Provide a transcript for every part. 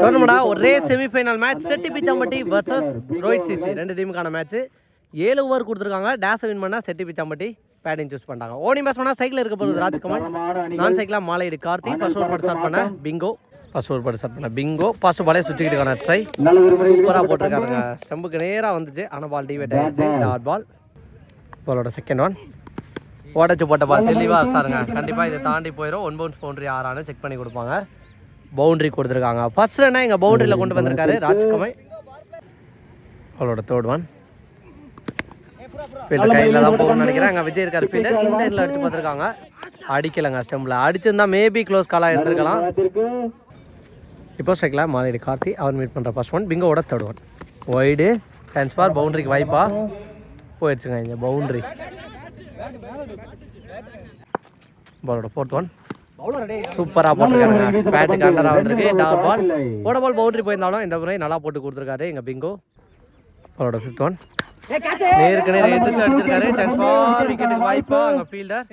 டோர்னமெண்டா ஒரே semifinal match Chettipichampatti versus Rohit CC ரெண்டு டீமுக்கான மேட்ச் 7 ஓவர் கொடுத்துருக்காங்க. டேஸ் வின் பண்ணா செட்டிபிச்சம்பட்டி பேட்டிங் சூஸ் பண்ணிட்டாங்க. ஓடிங் பேட்ஸ் பண்ணா சைக்கிள் இருக்க போகுது ராஜ்குமார், நான் சைக்கிளா மாலையீடு கார்த்தி. ஃபர்ஸ்ட் ஓவர் பட்டு ஸ்டார்ட் பண்ண பிங்கோ, ஃபர்ஸ்ட் பாலே சுற்றிக்கிட்டு ட்ரை சூப்பராக போட்டிருக்காங்க. ஸ்டம்புக்கு நேராக வந்துச்சு, ஆனால் பால் டிவேட் ஆயிடுச்சு. Dot ball. பாலோட செகண்ட் ஒன் உடச்சு போட்ட பால் தெளிவாக அடிச்சாருங்க. கண்டிப்பாக இதை தாண்டி போயிடும். 1 பவுன்ஸ் பவுண்டரி 6 செக் பண்ணி கொடுப்பாங்க. பவுண்டரி கொடுத்துருக்காங்க. ஃபர்ஸ்ட் ரன்னா இங்கே பவுண்டரியில் கொண்டு வந்திருக்காரு ராஜ்குமார். அவளோட தேர்ட் ஒன் ஃபீல்டர் கையில் தான் போகணும்னு நினைக்கிறேன். அங்கே விஜய் இருக்கார் ஃபீல்டர். இந்த எண்ணில் அடிச்சு பார்த்துருக்காங்க, அடிக்கலைங்க. ஸ்டம்பில் அடிச்சிருந்தா மேபி க்ளோஸ் காலாக எடுத்துருக்கலாம். இப்போ ஸ்ட்ரைக்கில் மாலையீடு கார்த்தி அவர் மீட் பண்ணுற ஃபர்ஸ்ட் ஒன். பிங்கோட தேர்ட் ஒன் ஒய்டு சான்ஸ் பார். பவுண்டரிக்கு வாய்ப்பா போயிடுச்சுங்க இங்கே பவுண்டரி. பாலோட ஃபோர்த் ஒன் சூப்பராக போட்டிருக்காங்க. பேட்டுக்கு அண்டராக வந்திருக்கு. Dot ball. போட பால் பவுண்டரி போயிருந்தாலும் இந்த முறை நல்லா போட்டு கொடுத்துருக்காரு எங்கள் பிங்கோ. பாலோட ஃபிஃப்த் ஒன் நேருக்கு நேரம் எடுத்து அடிச்சிருக்காரு. சான்ஸ் பார். விக்கெட்டுக்கு வாய்ப்பா அங்கே ஃபீல்டர்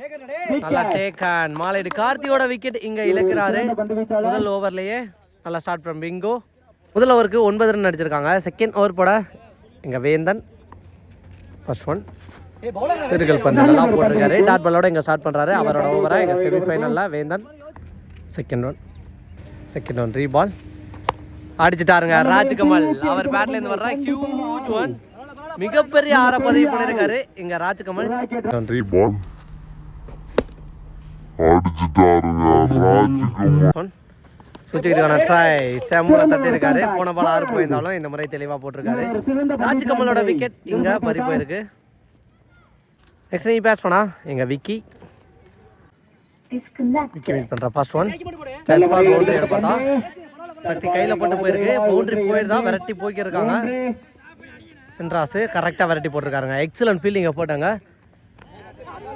நல்லா டேக் ஹேண்ட். மாலையீடு கார்த்தியோட விக்கெட் இங்கே இழக்கிறாரு முதல் ஓவர்லேயே. நல்லா ஸ்டார்ட் ஃப்ரம் பிங்கோ. முதல் ஓவருக்கு 9 ரன் அடிச்சிருக்காங்க. செகண்ட் ஓவர் போட எங்கள் வேந்தன் ஃபர்ஸ்ட் ஒன் திருகல் பந்து நல்லா போட்டிருக்காரு. டாட் பாலோட இங்கே ஸ்டார்ட் பண்ணுறாரு அவரோட ஓவரா எங்கள் செமிஃபைனலில் வேந்தன். Second one ரீபால் அடிச்சுட்டாருங்க Rajkamal. அவர் பேட்லேருந்து வர்ற ஹியூஜ் ஒன், மிகப்பெரிய 6 பதிவு பண்ணியிருக்காரு இங்கே ராஜ்கமல். ரீபால் சுற்றிக்கிட்டு ட்ரை செம்மல தட்டி இருக்காரு. போன பால் 6 போயிருந்தாலும் இந்த முறை தெளிவாக போட்டிருக்காரு. ராஜ்கமலோட விக்கெட் இங்கே பறி போயிருக்கு. நெக்ஸ்ட் நீ பேஸ் பண்ணா எங்கள் விக்கி மீட் பண்ணுற first one chance ball. Boundary எடுப்பா சக்தி கையில் போட்டு போயிருக்கு. பவுண்டரி போயிருந்தா விரட்டி போய்க்கிருக்காங்க. சின்ராசு கரெக்டாக விரட்டி போட்டிருக்காருங்க. எக்ஸலன்ட் ஃபீல்டிங்கை போட்டாங்க.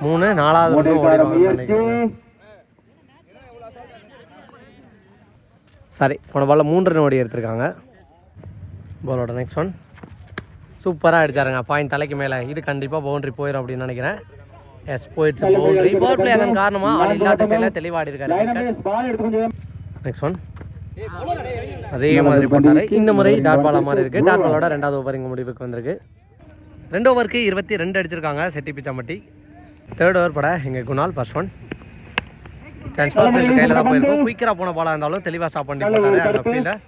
3 4வது ஒன்று ஓடிடுவாங்க. சரி, போன பாலில் 3 ரன் ஓடி எடுத்திருக்காங்க. பாலோட நெக்ஸ்ட் ஒன் சூப்பராக அடிச்சாருங்க. பாயிண்ட் தலைக்கு மேலே. இது கண்டிப்பாக பவுண்டரி போயிடும் அப்படின்னு நினைக்கிறேன். எஸ் போயிடுச்சு பவுண்டரி. பவர் பிளே அதன் காரணமாக ஆள் இல்லாத திசையில் தெளிவாக ஆடி இருக்காரு. நெக்ஸ்ட் ஒன் அதே மாதிரி போட்டாரு. இந்த முறை டாட் பாலாக மாதிரி இருக்குது. டாட் பாலோட 2வது ஓவர் இங்கே முடிவுக்கு வந்திருக்கு. 2 ஓவருக்கு 22 அடிச்சிருக்காங்க செட்டிபிச்சம்பட்டி. 3rd ஓவர் பட எங்கள் Kunal first one chance ball. Fielder கையில் தான் போயிருக்கும். குயிக்கராக போன பாலாக இருந்தாலும் தெளிவாக ஸ்டாப் பண்ணி போட்டாரு அந்த fielder.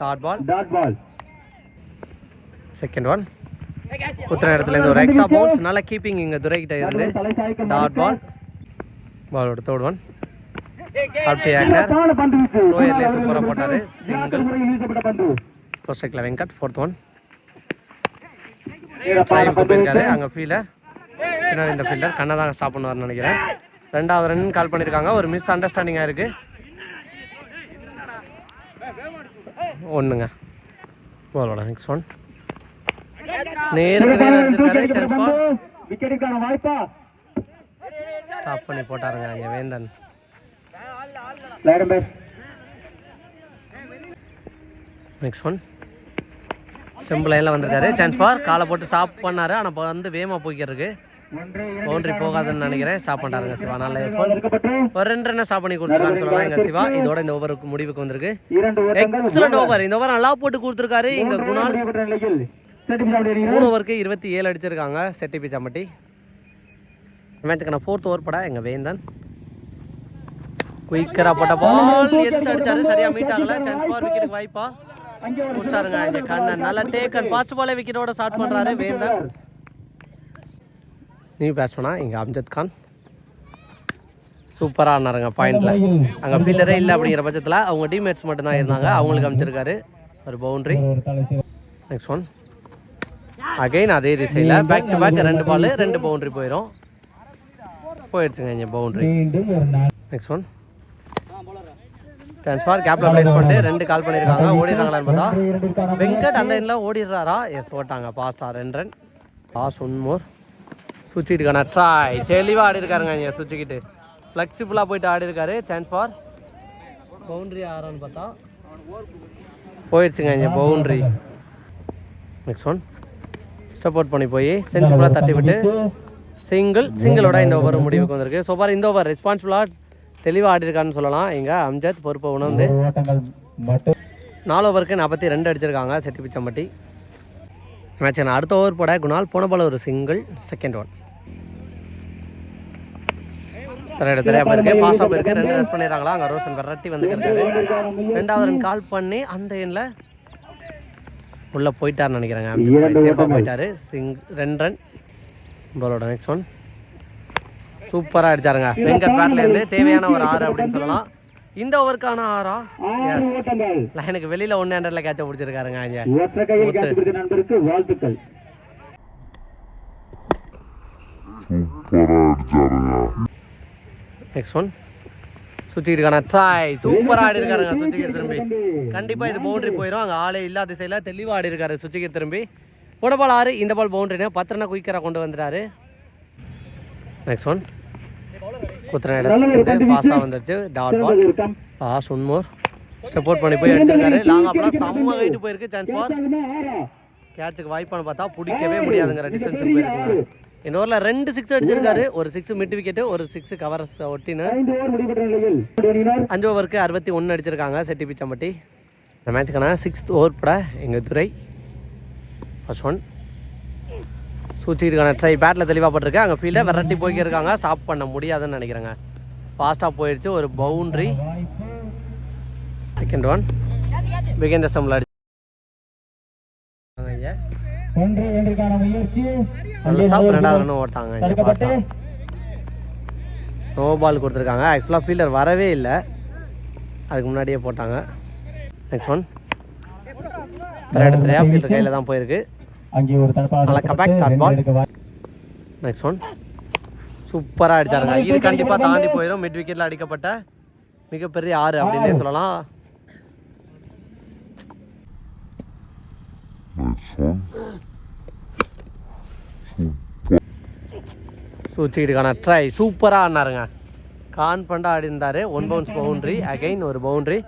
Dot ball. Second one குத்துற இடத்துலேருந்து ஒரு எக்ஸ்ட்ரா பவுன்ஸ். நல்ல கீப்பிங் இங்கே துரைக்கிட்ட இருந்து. Dot ball. பாலோட தேர்ட் ஒன் அப்டி ஆக்கர் ரோயர்லேயே சூப்பராக போட்டார். Single. First Venkat. Fourth one drive போயிருக்காரு அங்கே ஃபீல்டர். பின்னாடி இந்த ஃபீல்டர் கண்ணை தான் ஸ்டாப் பண்ணுவார்னு நினைக்கிறேன். 2வது ரன் கால் பண்ணியிருக்காங்க. ஒரு மிஸ் அண்டர்ஸ்டாண்டிங்காக இருக்குது. ஒன்றுங்க. பாலோட நெக்ஸ்ட் ஒன் நேருக்கு நேரம் ஸ்டாப் பண்ணி போட்டாருங்க இங்கே வேந்தன். நெக்ஸ்ட் ஒன் சிம்பிள் லைனில் வந்திருக்காரு. சான்ஸ் பார். காலை போட்டு ஸ்டாப் பண்ணாரு. ஆனால் இப்போ வந்து வேகமாக போய்க்கிறதுக்கு பவுண்டரி போகாதுன்னு நினைக்கிறேன். ஸ்டாப் பண்ணிட்டாருங்க சிவா. நல்ல ஒரு 2 ரன்னை ஸ்டாப் பண்ணி கொடுத்துருக்கான்னு சொல்லலாம் எங்கள் சிவா. இதோட இந்த ஓவருக்கு முடிவுக்கு வந்திருக்கு. Excellent over. இந்த ஓவர் நல்லா போட்டு கொடுத்துருக்காரு இங்கே குணால். 3 ஓவருக்கு 27 அடிச்சிருக்காங்க செட்டிபிச்சம்பட்டி. மேட்சுக்கான 4th ஓவர் பட எங்கள் வேந்தன் குயிக்கராக போட்ட பால் எடுத்து அடிச்சாரு. சரியாக மீட் ஆகல. சான்ஸ் பார். விக்கெட்டுக்கு வாய்ப்பா முடிச்சாருங்க இங்கே கண்ணன். நல்லா டேக்கன். ஃபாஸ்ட் பாலே விக்கெட்டோட ஸ்டார்ட் பண்ணுறாரு வேந்தன். நியூ பேட்ஸ்மேனா இங்கே அம்ஜத் கான் சூப்பராக ஆனாருங்க பாயிண்டில். அங்கே ஃபீல்டரே இல்லை அப்படிங்கிற பட்சத்தில் அவங்க டீம்மேட்ஸ் மட்டும்தான் இருந்தாங்க. அவங்களுக்கு அமைச்சிருக்காரு ஒரு பவுண்ட்ரி. நெக்ஸ்ட் ஒன் அகைன் அதே திசையில் back to back 2 ball 2 boundary போயிடுச்சுங்க இங்கே பவுண்ட்ரி. நெக்ஸ்ட் ஒன் சான்ஸ் பார். கேப்ல பிளேஸ் பண்ணிட்டு 2 கால் பண்ணியிருக்காங்க. ஓடிடுறாங்களான்னு பார்த்தா வெங்கட் அந்த எண்ணில் ஓடிடுறாரா? எஸ் ஓட்டாங்க. பாஸ்டா 2 ரன். பாஸ் 1 மோர். சுவிட்சிட்டுக்கான ட்ராய் தெளிவாக ஆடி இருக்காருங்க இங்கே. சுவிட்சிக்கிட்டு ஃப்ளெக்சிபிளாக போயிட்டு ஆடி இருக்காரு. சான்ஸ் பார். பவுண்ட்ரி ஆறான்னு பார்த்தா போயிடுச்சுங்க இங்கே பவுண்ட்ரி. நெக்ஸ்ட் ஒன் சப்போர்ட் பண்ணி போய் சென்சிபிளாக தட்டி விட்டு சிங்கிளோட இந்த ஓவர் முடிவுக்கு வந்திருக்கு. ஸோ பார் இந்த ஓவர் ரெஸ்பான்சிபிளாக தெளிவாக ஆடி இருக்கான்னு சொல்லலாம். இங்கே அம்ஜத் பொறுப்பை உணர்ந்து 4 ஓவருக்கு 42 அடிச்சிருக்காங்க செட்டி பிச்சம்பட்டி. மேட்ச் அடுத்த ஓவர் போட குணால் போன பால் ஒரு சிங்கிள். செகண்ட் ஒன் தெரியா போயிருக்கு, பாஸ் ஆஃப் போயிருக்கு. 2 ரன் பண்ணிடுறாங்களா. அங்கே ரோஷன் வெரைட்டி வந்துருக்காரு. 2வது ரன் கால் பண்ணி அந்த எண்ணில் உள்ளே போயிட்டார்னு நினைக்கிறாங்க. சேஃபாக போயிட்டாரு. 2 ரன். பாலோட நெக்ஸ்ட் ஒன் சூப்பராக அடிச்சாருங்க வெங்கட் பேட்லேருந்து. தேவையான ஒரு 6 அப்படின்னு சொல்லலாம். இந்த ஓவருக்கான 6 எனக்கு வெளியில் 1 ஹண்ட்ரட்ல கேட்ச பிடிச்சிருக்காருங்க. நெக்ஸ்ட் ஒன் சுற்றிக்கிட்டு ட்ரை சூப்பராக ஆடி இருக்காருங்க சுச்சிக்கு திரும்பி. கண்டிப்பாக இது பவுண்டரி போயிடும். அங்கே ஆளே இல்லாத திசையில் தெளிவாக ஆடி இருக்காரு சுச்சிக்கு திரும்பி. போன பால் 6, இந்த பால் பவுண்டரின்னு 10 ரன் குயிக்கராக கொண்டு வந்துட்டாரு. நெக்ஸ்ட் ஒன் குத்துற இடத்துக்கு பாஸாக வந்துருச்சு. Dot ball. பாஸ் ஒன் மோர் சப்போர்ட் பண்ணி போய் அடிச்சிருக்காரு. லாங் ஆப்லாம் செம்ம ஹைட்டு போயிருக்கு. சான்ஸ் ஃபார் கேட்சுக்கு வாய்ப்பானு பார்த்தா பிடிக்கவே முடியாதுங்கிற டிஸ்டன்ஸ் போயிருக்குங்க. இந்த ஓவரில் 2 6 அடிச்சிருக்காரு. ஒரு 6 மிட் விக்கெட்டு, ஒரு 6 கவர்ஸ் ஒட்டின்னு. 5 ஓவருக்கு 61 அடிச்சிருக்காங்க செட்டி பிச்சம்பட்டி. இந்த மேட்சுக்கான 6th ஓவர் பட எங்கள் துறை. ஃபர்ஸ்ட் ஒன் சூச்சிக்கான ட்ரை பேட்டில் தெளிவாக போட்டிருக்கு. அங்கே ஃபீல்டை விரட்டி போய்க்கிருக்காங்க. ஸ்டாப் பண்ண முடியாதுன்னு நினைக்கிறேங்க. ஃபாஸ்ட்டாக போயிடுச்சு. ஒரு பவுண்ட்ரி. செகண்ட் ஒன் பிகேந்த சம்மில் அடிச்சு 2வது ரன் ஓட்டாங்க. நோ பால் கொடுத்துருக்காங்க. ஆக்சுவலாக ஃபீல்டர் வரவே இல்லை, அதுக்கு முன்னாடியே போட்டாங்க. நெக்ஸ்ட் ஒன் இடத்துலையா ஃபீல்டர் கையில் தான் போயிருக்கு. நல்லா கபேக் டாட் பால். நெக்ஸ்ட் ஒன் சூப்பராக அடிச்சாருங்க. இது கண்டிப்பாக தாண்டி போயிடும். மிட் விக்கெட்டில் அடிக்கப்பட்ட மிகப்பெரிய 6 அப்படின்னே சொல்லலாம். சூச்சிக்கிட்டுக்கான ட்ரை சூப்பராக ஆடினாருங்க. கான்ஃபிடண்டாக ஆடி இருந்தார். 1 பவுன்ஸ் பவுண்ட்ரி. அகைன் ஒரு பவுண்ட்ரி.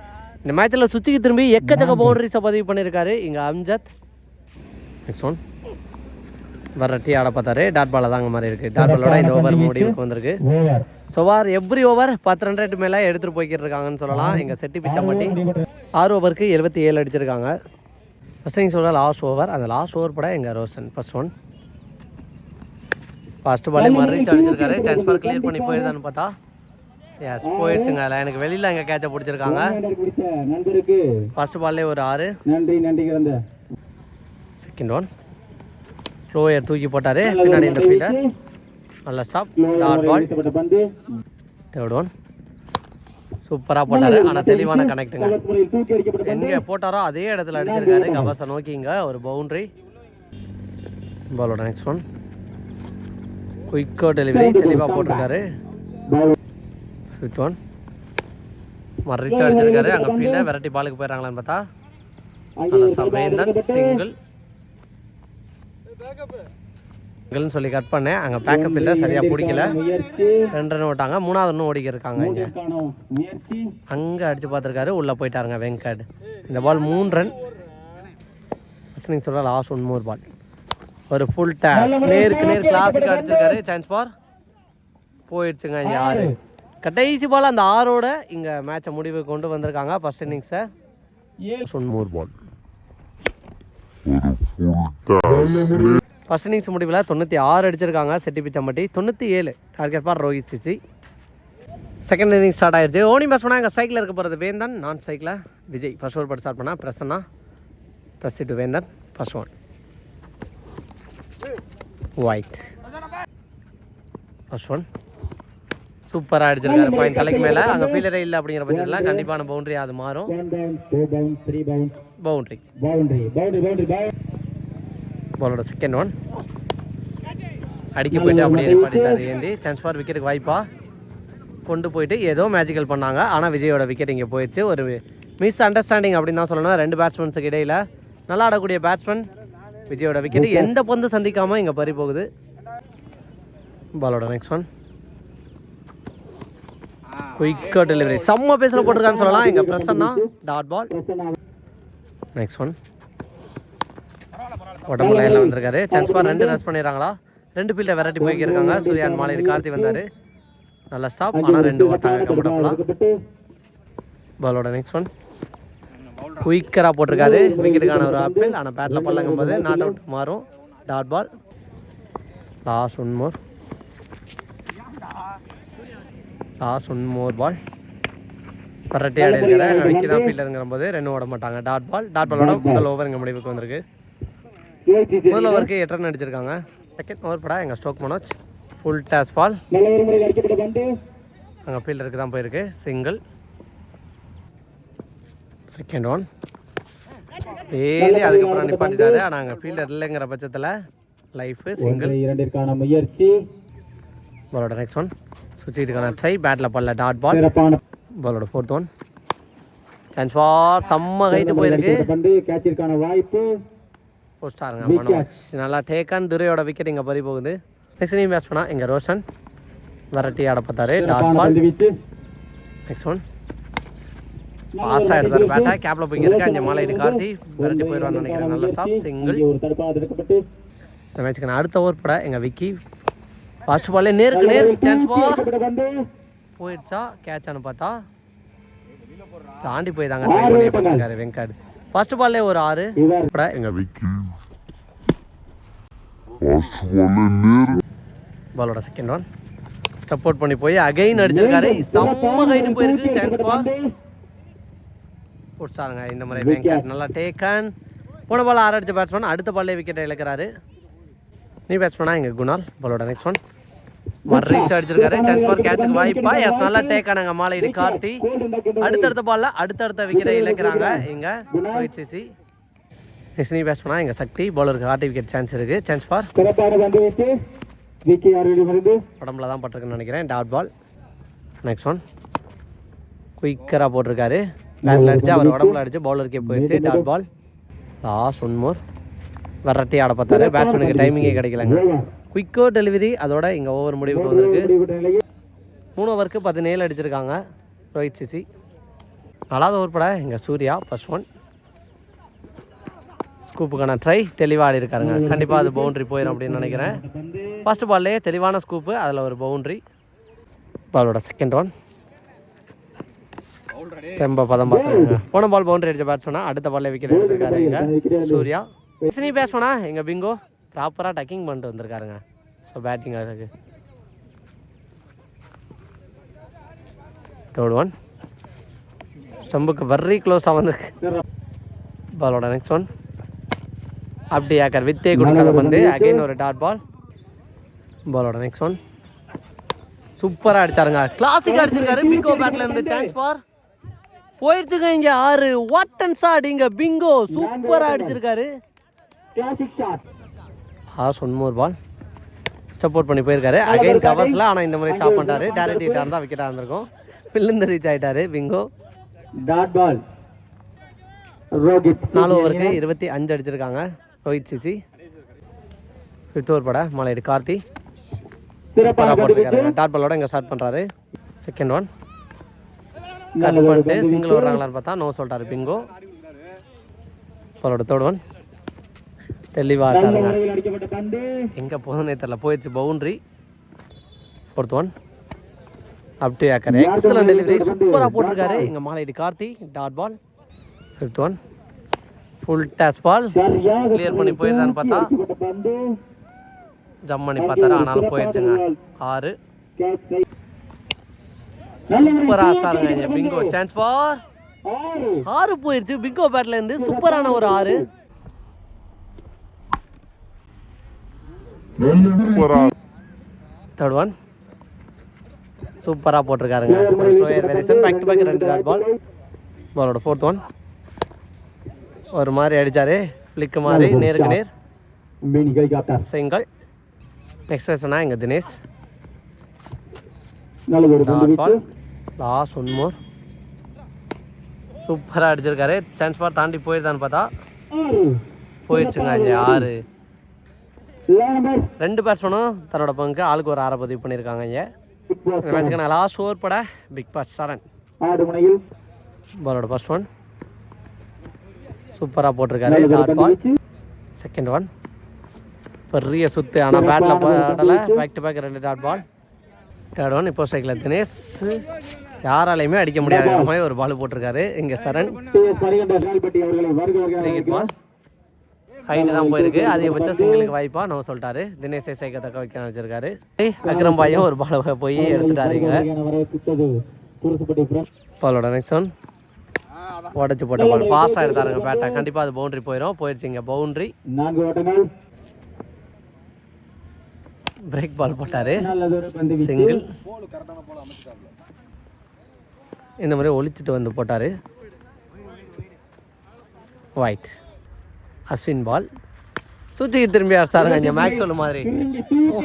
இந்த மேட்சில் சுச்சிக்கு திரும்பி எக்கச்சக்க பவுண்ட்ரிஸை பதிவு பண்ணியிருக்காரு இங்கே அம்ஜத். நெக்ஸ்ட் ஒன் வெரைட்டி ஆட பார்த்தாரு. டாட் பால் தாங்க மாதிரி இருக்குது. டாட் பாலோட இந்த ஓவர் முடிவுக்கு வந்திருக்கு. ஸோ எவ்ரி ஓவர் 10 ரன் மேலே எடுத்துகிட்டு போய்கிட்டு இருக்காங்கன்னு சொல்லலாம். எங்கள் செட்டி பிச்சம்பட்டி 6 ஓவருக்கு 77 அடிச்சிருக்காங்க. ஃபர்ஸ்ட் இன்னிங்ஸோட லாஸ்ட் ஓவர். அந்த லாஸ்ட் ஓவர் பட எங்கள் ரோஷன். ஃபர்ஸ்ட் ஒன் ஃபர்ஸ்ட் பாலே மறுச்சு அடிச்சிருக்காரு. சான்ஸ் பார் கிளியர் பண்ணி போயிருந்தான்னு பார்த்தா எஸ் போயிடுச்சுங்க. அதில் எனக்கு வெளியில் எங்கள் கேட்சை பிடிச்சிருக்காங்க. ஃபர்ஸ்ட் பால்லே ஒரு 6. செகண்ட் ஒன் ஸ்லோயர் தூக்கி போட்டார் பின்னாடி இந்த ஃபீல்டர். நல்ல stop. Dot ball. Third one சூப்பராக போட்டார். ஆனால் தெளிவான கனெக்டுங்க. எங்கே போட்டாரோ அதே இடத்துல அடிச்சிருக்காரு. கவர்ஸை நோக்கி இங்கே ஒரு பவுண்ட்ரி. பாலோட நெக்ஸ்ட் ஒன் குயிக்கோ டெலிவரி தெளிவாக போட்டிருக்காரு. ஃபிஃப்த் ஒன் மறிச்சு அடிச்சிருக்காரு. அங்கே ஃபீல்டை வெரைட்டி பாலுக்கு போயிடறாங்களான்னு பார்த்தா நல்ல வேந்தன் சிங்கிள் சிங்கிள்னு சொல்லி கட் பண்ணேன். அங்கே பேக்கப் இல்லை, சரியாக பிடிக்கல. 2 ரன் ஓட்டாங்க. 3வது ரன் ஓடிக்க இருக்காங்க. இங்கே அங்கே அடித்து பார்த்துருக்காரு. உள்ளே போயிட்டாருங்க வெங்கட். இந்த பால் 3 ரன். ஃபர்ஸ்ட் இன்னிங்ஸ் சொல்கிற லாஸ்ட் 1 மோர் பால். ஒரு ஃபுல் டேஸ் நேருக்கு நேர் கிளாஸுக்கு அடிச்சிருக்காரு. சான்ஸ் ஃபார் போயிடுச்சுங்க. 6 கடைசி பால் அந்த 6ஓட இங்கே மேட்சை முடிவு கொண்டு வந்திருக்காங்க. ஃபர்ஸ்ட் இன்னிங்ஸை 1 மோர் பால். ஃபர்ஸ்ட் இன்னிங்ஸ் முடிவில் 96 அடிச்சிருக்காங்க Chetti Pichampatti. 97 target for Rohit CC. Second inning start ஆயிடுச்சு. ஓனி பேஸ் பண்ணால் எங்கள் ஸ்ட்ரைக்கில் இருக்க போகிறது வேந்தன். நான் ஸ்ட்ரைக்கில் விஜய். ஃபர்ஸ்ட் ஓவர் பட்டு ஸ்டார்ட் பண்ணால் ப்ரெஸ்ஸன்னா ப்ரெஸ் டு வேந்தன். First one white. First one சூப்பராக அடிச்சிருக்காரு. பாயிண்ட் தலைக்கு மேலே. அங்கே ஃபீல்டரே இல்லை அப்படிங்கிற பட்சத்தில் கண்டிப்பான பவுண்டரி அது மாறும். பவுண்டரி. பாலோட செகண்ட் ஒன் அடிக்க போயிட்டு அப்படியே நிப்பாட்டிட்டாரு ஏந்தி. சான்ஸ் ஃபார் விக்கெட்டுக்கு வாய்ப்பா கொண்டு போயிட்டு ஏதோ மேஜிக்கல் பண்ணாங்க. ஆனால் விஜயோட விக்கெட் இங்கே போயிடுச்சு. ஒரு மிஸ் அண்டர்ஸ்டாண்டிங் அப்படின்னு தான் சொல்லணும் 2 பேட்ஸ்மேன்ஸுக்கு இடையில். நல்லா ஆடக்கூடிய பேட்ஸ்மேன் விஜயோட விக்கெட்டு எந்த பந்து சந்திக்காமல் இங்கே பறி போகுது. பாலோட நெக்ஸ்ட் ஒன் குயிக்கோ டெலிவரி செம்ம பேஸில் போட்டிருக்கான்னு சொல்லலாம். இங்கே Prasanna dot ball. Next one உடம்பு லைனில் வந்திருக்காரு. Chance for 2 runs பண்ணிடுறாங்களா. 2 ஃபீல்டை வெரைட்டி போய்க்கிருக்காங்க. சூர்யான் மாலையில் கார்த்தி வந்தார். நல்ல ஸ்டாப். ஆனால் 2 ஓட்டாங்க கம்ஃபர்டபுளாக. பாலோட நெக்ஸ்ட் ஒன் குயிக்கராக போட்டிருக்காரு. விக்கெட்டுக்கான ஒரு ஆப்பிள். ஆனால் பேட்டில் பல்லங்கும் போது நாட் அவுட் மாறும். Dot ball. Last one more ball. பரட்டி ஆடி இருக்கிறேன். விக்கி தான் ஃபீல்டருங்கிற போது 2 ஓட மாட்டாங்க. டாட் பாலோட முதல் ஓவர் எங்கள் முடிவுக்கு வந்திருக்கு. முதல் ஓவருக்கு 8 ரன் அடிச்சிருக்காங்க. செகண்ட் ஓவர் படா எங்கள் ஸ்டோக் மனோஜ் ஃபுல் டாஸ் பால். அங்கே ஃபீல்டருக்கு தான் போயிருக்கு. சிங்கிள். செகண்ட் ஒன் டெய்லி அதுக்கப்புறம் நிப்பாட்டிட்டாரு. ஆனால் அங்கே ஃபீல்டர் இல்லைங்கிற பட்சத்தில் லைஃபு சிங்கிள். முயற்சி. பாலோட நெக்ஸ்ட் ஒன் சுற்றிட்டுக்கான ட்ரை. பேட்டில் பல்ல டாட் பால். பாலோட ஃபோர்த் ஒன் சான்ஸ் ஃபார் செம்ம ஹைட்டு போயிருக்கு. வாய்ப்பு போஸ்டாருங்க மனோஜ். நல்லா டேக்கன். துரையோட விக்கெட் இங்கே பறி போகுது. நெக்ஸ்ட் நீ பேட்ஸ் பண்ணால் எங்கள் ரோஷன் வெரைட்டி ஆட பார்த்தாரு. Dot ball. நெக்ஸ்ட் ஒன் ஃபாஸ்ட்டாக எடுத்தார் பேட்டா. கேப்பில் போய்க்கிருக்கு. அங்கே மாலை கார்த்தி வெரைட்டி போயிடுவான்னு நினைக்கிறேன். நல்ல ஸ்டாப். சிங்கிள். இந்த மேட்ச்சுக்கு நான் அடுத்த ஓவர் பட எங்கள் விக்கி ஃபர்ஸ்ட் பால்லே நேருக்கு நேர் சான்ஸ் ஃபார் போயிடுச்சா கேட்சான்னு பார்த்தா தாண்டி போய் தாங்க ட்ரை பண்ணி பண்ணிருக்காரு வெங்கட். ஃபர்ஸ்ட் பால்லே ஒரு 6 எங்க விக்கி. பாலோட செகண்ட் ஒன் சப்போர்ட் பண்ணி போய் அகைன் அடிச்சிருக்காரு. செம்ம ஹைட் போயிருக்கு. சான்ஸ் ஃபார் போட்டாருங்க. இந்த மாதிரி வெங்கட் நல்லா டேக்கன். போன பால் 6 அடிச்ச பேட்ஸ்மேன் அடுத்த பால்லே விக்கெட்டை இழக்கிறாரு. நீ பேட்ஸ்மேனா எங்க குணால். பாலோட நெக்ஸ்ட் ஒன் ரீச் அடிச்சிருக்காரு. சான்ஸ் ஃபார் கேட்சுக்கு வாய்ப்பா. எஸ் நல்லா டேக் ஆனாங்க மாலையிடி கார்த்தி. அடுத்தடுத்த பால்ல அடுத்தடுத்த விக்கெட்டை இழக்கிறாங்க இங்க ரோஹித் சிசி. நெக்ஸ்ட் நீ பேட்ஸ்மேனா எங்க சக்தி. பவுலருக்கு ஆர்டி விக்கெட் சான்ஸ் இருக்கு. சான்ஸ் ஃபார் உடம்புல தான் பட்டிருக்குன்னு நினைக்கிறேன். Dot ball. நெக்ஸ்ட் ஒன் குயிக்கராக போட்டிருக்காரு. பேட்டில் அடிச்சு அவர் உடம்புல அடிச்சு பவுலருக்கே போயிடுச்சு. Dot ball. Last one more variety ஆட பார்த்தாரு. பேட்ஸ்மேனுக்கு டைமிங்கே கிடைக்கலங்க. குயிக்கோ டெலிவரி. அதோட இங்கே ஓவர் முடிவுக்கு வந்திருக்கு. 3 ஓவருக்கு 17 அடிச்சிருக்காங்க ரோஹித் சிசி. 4வது ஓவர் பட இங்கே சூர்யா ஃபர்ஸ்ட் ஒன் ஸ்கூப்புக்கான ட்ரை தெளிவாக ஆடி இருக்காருங்க. கண்டிப்பாக அது பவுண்ட்ரி போயிடும் அப்படின்னு நினைக்கிறேன். ஃபர்ஸ்ட் பால்லே தெளிவான ஸ்கூப்பு. அதில் ஒரு பவுண்ட்ரி. பாலோட செகண்ட் ஒன் ரொம்ப பதம் பார்த்துருங்க. போன பால் பவுண்டரி அடிச்ச பேட்ஸ்மேனா அடுத்த பால்ல விக்கெட் எடுத்திருக்காரு இங்க சூர்யா. நீ பேட்ஸ்மேனா எங்க பிங்கோ ப்ராப்பராக டக்கிங் பண்ணிட்டு வந்திருக்காருங்க. ஸோ பேட்டிங் அதுக்கு தேர்ட் ஒன் ஸ்டம்புக்கு வெரி க்ளோஸாக வந்திருக்கு. பாலோட நெக்ஸ்ட் ஒன் அப்படி ஏக்கர் வித்தே கொடுக்காத வந்து அகைன் ஒரு டாட் பால். பாலோட நெக்ஸ்ட் ஒன் சூப்பராக அடிச்சாருங்க. கிளாசிக்காக அடிச்சிருக்காரு. பிங்கோ பேட்டில் இருந்து சான்ஸ் ஃபார் போயிடுச்சுங்க. இங்கே 6 வாட் அண்ட் ஷாட். இங்கே பிங்கோ சூப்பராக அடிச்சிருக்காரு. ஒன் மோர் பால் சப்போர்ட் பண்ணி போயிருக்காரு. அகைன் கவர்ஸில். ஆனால் இந்த மாதிரி ஸ்டாப் பண்ணிட்டாரு. டேரக்ட் ஹிட்டாக இருந்தால் விக்கெட்டாக இருந்திருக்கும். பில்லிருந்து ரீச் ஆகிட்டாரு பிங்கோ. Dot ball. 4 ஓவருக்கு 25 அடிச்சிருக்காங்க ரோஹித் சிசி. 5th ஓவர் பட மாலையீடு கார்த்தி போட்டிருக்காரு. டாட் பாலோட இங்கே ஸ்டார்ட் பண்ணுறாரு. செகண்ட் ஒன் கட் பண்ணிட்டு சிங்கிள் வர்றாங்களான்னு பார்த்தா நோ சொல்லிட்டாரு பிங்கோ. பாலோட தேர்ட் ஒன் தெளிவாக எங்கே போதுன்னே தெரியல. போயிடுச்சு boundary. Fourth one up to ஏக்கர். Excellent delivery. சூப்பராக போட்டிருக்காரு இங்கே மாலையீடு Karthi. Dot ball. 5th one full toss ball. Clear பண்ணி போயிருந்தான்னு பார்த்தா ஜம்ப் பண்ணி பார்த்தாரு. ஆனாலும் போயிடுச்சுங்க. 6 சூப்பராக ஸ்டாருங்க பிங்கோ. சான்ஸ் ஃபார் 6 போயிடுச்சு பிங்கோ பேட்ல இருந்து. சூப்பரான ஒரு 6. தேர்ட் ஒன் சூப்பராக போட்டிருக்காருங்க. Back to back 2 dot ball. பாலோட ஃபோர்த் ஒன் ஒரு மாதிரி அடிச்சாரு. ஃப்ளிக்கு மாதிரி நேருக்கு நேர் சிங்கிள். நெக்ஸ்ட் பேட்ஸ்மேனா எங்க தினேஷ். லாஸ்ட் ஒன் மோர் சூப்பராக அடிச்சிருக்காரு. சான்ஸ் பார் தாண்டி போயிருந்தான்னு பார்த்தா போயிடுச்சுங்க. 6 2 பேட்ஸ்மேனும் தன்னோட பங்கு ஆளுக்கு ஒரு 6 பதிவு பண்ணியிருக்காங்க. இங்கே இந்த மேட்சுக்கு நான் லாஸ்ட் ஓவர் பட பிக் பாஸ் சரண். பாலோட ஃபர்ஸ்ட் ஒன் சூப்பராக போட்டிருக்காரு. Dot ball. செகண்ட் ஒன் பெரிய சுத்து. ஆனால் பேட்டில் போடலை. Back to back 2 dot ball. Third one. இப்போ சைக்கிள் தினேஷ் யாராலையுமே அடிக்க முடியாத மாதிரி ஒரு பால் போட்டிருக்காரு. இங்கே சரண் கிரிக்கெட் பால் ஹைட்டு தான் போயிருக்கு. அதிகபட்சம் சிங்கிளுக்கு வாய்ப்பா நம்ம சொல்லிட்டாரு. தினேஷை சைக்கிள் தக்க வைக்க நினச்சிருக்காரு. அக்ரம் பாயும் ஒரு பாலை போய் எடுத்துட்டாருங்க. பாலோட நெக்ஸ்ட் ஒன் உடச்சு போட்ட பால் பாஸாக எடுத்தாருங்க பேட்டை. கண்டிப்பாக அது பவுண்டரி போயிடுச்சுங்க. பவுண்டரி. பிரேக் பால் போட்டாரு. சிங்கிள். இந்த மாதிரி ஒழிச்சிட்டு வந்து போட்டாரு. ஒயிட். அஸ்வின் பால் சுத்தி திரும்பி அடிச்சாருங்க. இங்கே மேக்ஸ் சொல்ல மாதிரி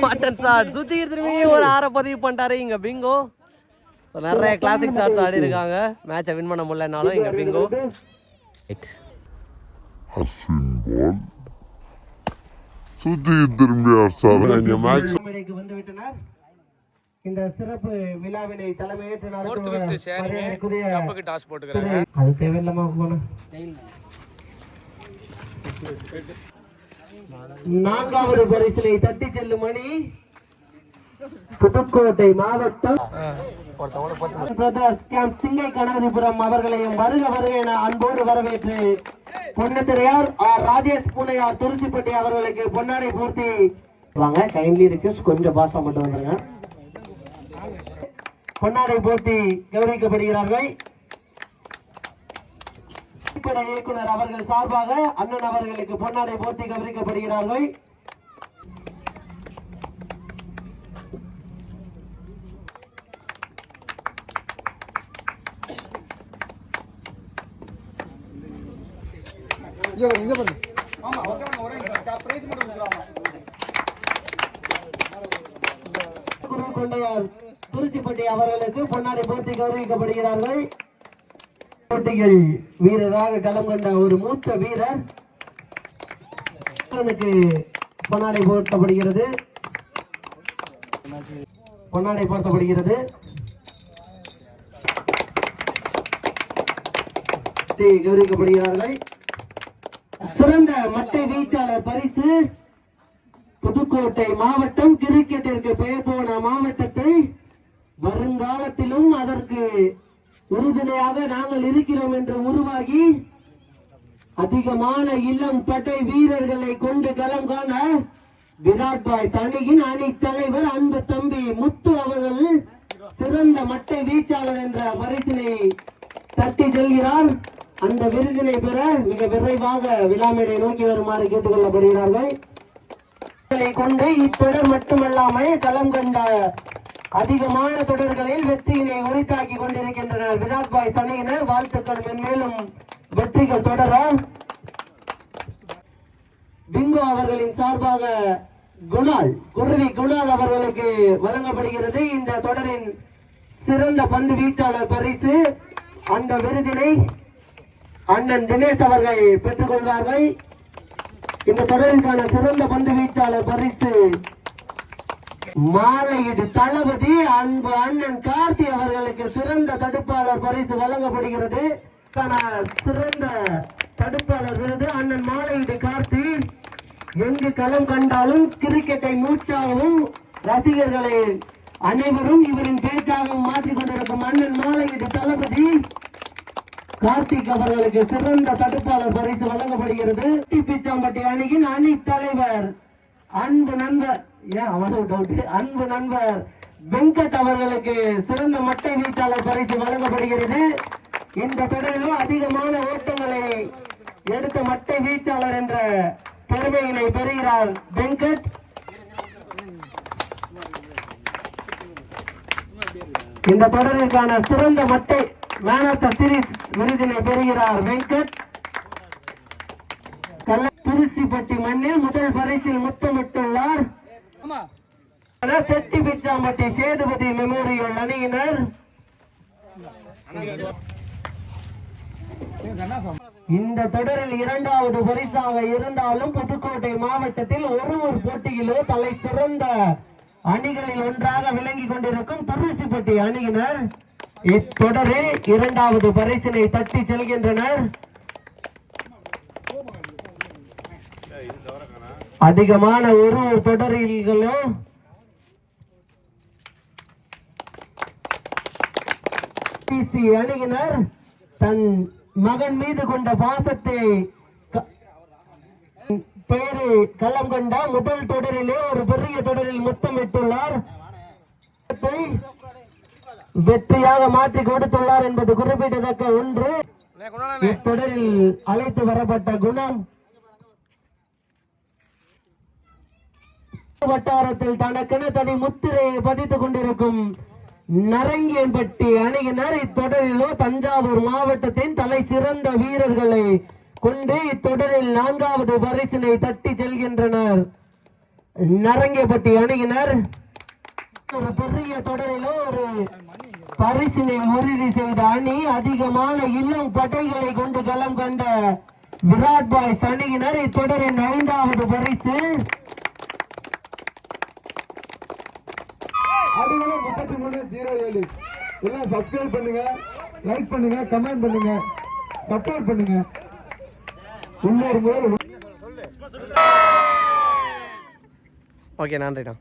வாட்டன் ஷாட் சுத்தி திரும்பி ஒரு 6 பதிவு பண்ணிட்டாரு இங்கே பிங்கோ. ஸோ நிறைய கிளாசிக் ஷாட்ஸ் ஆடி இருக்காங்க. மேட்சை வின் பண்ண முடியலனாலும் இங்கே பிங்கோ. சுத்தி திரும்பி அடிச்சாருங்க மேக்ஸ் வந்து விட்டனர். இந்த சிறப்பு விழாவினை தலைமையேற்று டாஸ் போட்டுக்கிறாங்க. அது தேவையில்லாம போன 4வது பரிசினை தட்டி செல்லும் அணி புதுக்கோட்டை மாவட்டம் சிங்கை கணபதிபுரம் அவர்களையும் வருக வருக என அன்போடு வரவேற்று பொன்னத்திரையார் ராஜேஷ் பூனையார் துருச்சிப்பட்டி அவர்களுக்கு பொன்னாடை பூர்த்தி வாங்க. கைண்ட்லி ரிக்வெஸ்ட் கொஞ்சம் பாசம் மட்டும் வந்துருங்க. பொன்னாடை போட்டி கௌரவிக்கப்படுகிறார்கள். இயக்குனர் அவர்கள் சார்பாக அண்ணன் அவர்களுக்கு பொன்னாடை போட்டி கௌரவிக்கப்படுகிறார்கள். துருச்சிப்பட்டி அவர்களுக்கு பொன்னாடை போட்டி கௌரவிக்கப்படுகிறார்கள். போட்டிகள் வீரராக களம் கண்ட ஒரு மூத்த வீரர் பொன்னாடை போர்த்தப்படுகிறது. பொன்னாடை போர்த்தப்படுகிறது. கௌரவிக்கப்படுகிறார்கள். சிறந்த மட்டை வீச்சாளர் பரிசு புதுக்கோட்டை மாவட்டம். கிரிக்கெட்டிற்கு பெயர் போன மாவட்டத்தை வருங்காலத்திலும் அதற்கு உறுதுணையாக நாங்கள் இருக்கிறோம் என்று உருவாகி அதிகமான இளம் பட்டை வீரர்களை கொண்டு களம் காண விராட் பாய்ஸ் அணியின் அணி தலைவர் அன்பு தம்பி முத்து அவர்கள் சிறந்த மட்டை வீச்சாளர் என்ற பரிசினை தட்டி செல்கிறார். அந்த விருதினை பெற மிக விரைவாக விழாமேடை நோக்கி வருமாறு கேட்டுக் கொள்ளப்படுகிறார்கள். கொண்டு இத்தொடர் மட்டுமல்லாமல் களம் கண்ட அதிகமான தொடர்களில் வெற்றியினை உரித்தாக்கி கொண்டிருக்கின்றனர் விராட் பாய்ஸ் அணியினர். வாழ்த்துக்கள். மென்மேலும் வெற்றிகள் தொடர பிங்கோ அவர்களின் சார்பாக குணால் அவர்களுக்கு வழங்கப்படுகிறது இந்த தொடரின் சிறந்த பந்து வீச்சாளர் பரிசு. அந்த விருதினை அண்ணன் தினேஷ் அவர்கள் பெற்றுக் கொள்வார்கள். இந்த தொடரிற்கான சிறந்த பந்து வீச்சாளர் பரிசு மாலையீடு தளபதி அன்பு அண்ணன் கார்த்தி அவர்களுக்கு சிறந்த தடுப்பாளர் பரிசு வழங்கப்படுகிறது. சிறந்த தடுப்பாளர் விருது அண்ணன் மாலையீடு கார்த்தி. எங்கு களம் கண்டாலும் கிரிக்கெட்டை மூச்சாகவும் ரசிகர்களை அனைவரும் இவரின் பேச்சாகவும் மாற்றிக் கொண்டிருக்கும் அண்ணன் மாலையீடு தளபதி கார்த்திக் அவர்களுக்கு சிறந்த தடுப்பாளர் பரிசு வழங்கப்படுகிறது. பிச்சாம்பட்டி அணியின் அணி தலைவர் அன்பு நண்பர் அன்பு நண்பர் வெங்கட் அவர்களுக்கு சிறந்த மட்டை வீச்சாளர் பரிசு வழங்கப்படுகிறது. இந்த தொடரிலும் அதிகமான ஓட்டங்களை எடுத்த மட்டை வீச்சாளர் என்ற பெருமையினை பெறுகிறார் வெங்கட். இந்த தொடரிற்கான சிறந்த மட்டை மேன் ஆஃப் த சீரிஸ் விருதினை பெறுகிறார் வெங்கட். துருசிப்பட்டி மண்ணில் முதல் பரிசில் முத்தமிட்டுள்ளார் செட்டி பிச்சாம்பட்டி சேதுபதி மெமோரியல் அணியினர். இந்த தொடரில் 2வது பரிசாக இருந்தாலும் புதுக்கோட்டை மாவட்டத்தில் ஒரு போட்டியிலோ தலை சிறந்த அணிகளில் ஒன்றாக விளங்கி கொண்டிருக்கும் துருசிப்பட்டி அணியினர் இத்தொடரில் 2வது பரிசினை தட்டி செல்கின்றனர். அதிகமான ஒரு தொடரில்களோ எம்சி அணியினர் தன் மகன் மீது கொண்ட பாசத்தை பெயரை களம் கொண்ட முதல் தொடரிலே ஒரு பெரிய தொடரில் முத்தமிட்டுள்ளார், வெற்றியாக மாற்றி கொடுத்துள்ளார் என்பது குறிப்பிடத்தக்க ஒன்று. இத்தொடரில் அழைத்து வரப்பட்ட குணம் வட்டாரத்தில் தனக்கென தனி முத்திரையை பதித்துக் கொண்டிருக்கும் நரங்கியன்பட்டி அணியினர் இத்தொடரிலோ தஞ்சாவூர் மாவட்டத்தின் தலை சிறந்த வீரர்களை கொண்டு இத்தொடரில் 4வது பரிசினை தட்டி செல்கின்றனர். நரங்கியப்பட்டி அணியினர் ஒரு பெரிய தொடரிலோ ஒரு பரிசினை உறுதி செய்த அணி. அதிகமான இளம் படைகளை கொண்டு களம் கண்ட விராட் பாய்ஸ் அணியினர் இத்தொடரின் 5வது பரிசு. 3307 எல்லாம் சப்ஸ்கிரைப் பண்ணுங்க, லைக் பண்ணுங்க, கமெண்ட் பண்ணுங்க, சப்போர்ட் பண்ணுங்க. இன்னொரு முறை ஓகே, நன்றிண்ணா.